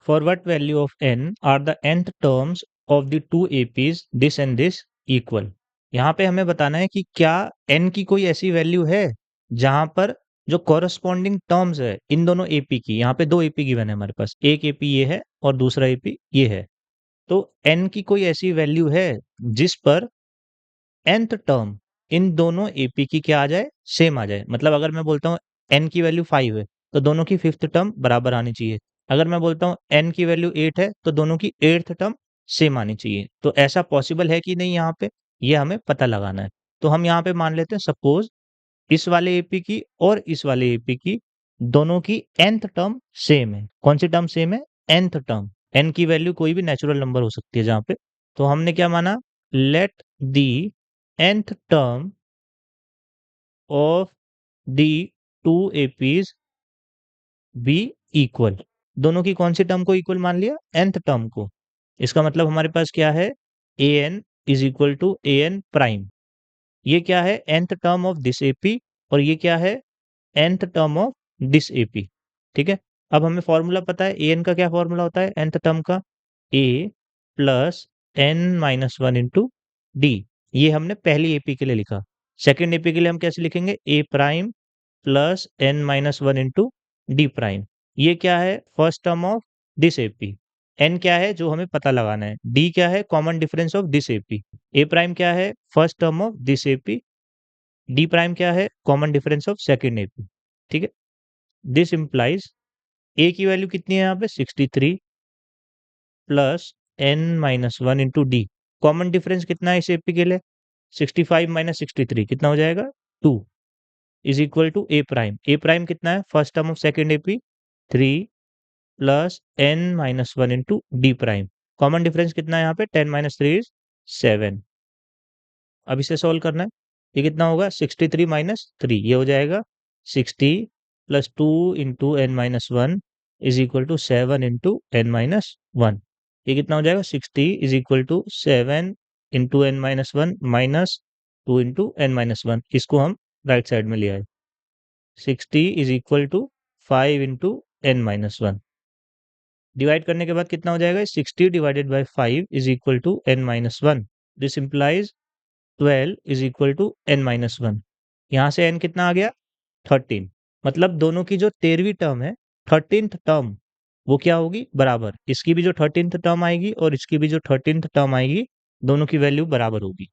For what value of n are the nth terms of the two APs this and this equal? यहाँ पे हमें बताना है कि क्या n की कोई ऐसी वैल्यू है जहां पर जो कॉरस्पॉन्डिंग टर्म्स है इन दोनों एपी की, यहाँ पे दो एपी गिवन है हमारे पास, एक एपी ये है और दूसरा एपी ये है, तो n की कोई ऐसी वैल्यू है जिस पर nth टर्म इन दोनों एपी की क्या आ जाए, सेम आ जाए। मतलब अगर मैं बोलता हूँ n की वैल्यू 5 है तो दोनों की फिफ्थ टर्म बराबर आनी चाहिए। अगर मैं बोलता हूँ n की वैल्यू 8 है तो दोनों की एट्थ टर्म सेम आनी चाहिए। तो ऐसा पॉसिबल है कि नहीं यहाँ पे, ये हमें पता लगाना है। तो हम यहाँ पे मान लेते हैं सपोज इस वाले एपी की और इस वाले एपी की दोनों की nth टर्म सेम है। कौन सी टर्म सेम है? nth term. n की वैल्यू कोई भी नेचुरल नंबर हो सकती है जहां पे। तो हमने क्या माना, let the nth term of the two APs be equal। दोनों की कौन सी टर्म को इक्वल मान लिया? nth टर्म को। इसका मतलब हमारे पास क्या है, an is equal to an prime. ये क्या है? nth term of this AP, और ये क्या है? nth term of this AP. ठीक है, अब हमें फॉर्मूला पता है an का क्या फॉर्मूला होता है nth टर्म का, a plus n minus one into D. ये हमने पहली एपी के लिए लिखा। सेकेंड एपी के लिए हम कैसे लिखेंगे, a prime plus n minus one into D prime. ये क्या है? First term of this AP. n क्या है जो हमें पता लगाना है, d क्या है? Common difference of this AP. a prime क्या है? First term of this AP. D prime क्या है? Common difference of second AP. ठीक है, दिस इंप्लाइज ए की वैल्यू कितनी है यहाँ पे, 63 plus n minus one into D. Common difference कितना है इस एपी के लिए? 65 माइनस 63 कितना हो जाएगा? 2 is equal to A prime. A prime कितना है? First term of second AP 3 plus n minus one into D prime. Common difference कितना है यहाँ पे? 10 माइनस 3 इज 7। अब इसे सोल्व करना है, ये कितना होगा? 63 माइनस 3, ये हो जाएगा 60 plus 2 into N minus one is equal to 7 into N minus one. ये कितना हो जाएगा? 60 is equal to 7 into N minus one minus 2 into N minus one. इसको हम राइट साइड में ले आए। 60 is equal to 5 into N minus one. Divide करने के बाद कितना हो जाएगा? 60 divided by 5 is equal to N minus one. This implies 12 is equal to N minus one. यहाँ से एन कितना आ गया? 13। मतलब दोनों की जो 13वीं टर्म है, 13th टर्म, वो क्या होगी? बराबर। इसकी भी जो 13th टर्म आएगी और इसकी भी जो 13th टर्म आएगी, दोनों की वैल्यू बराबर होगी।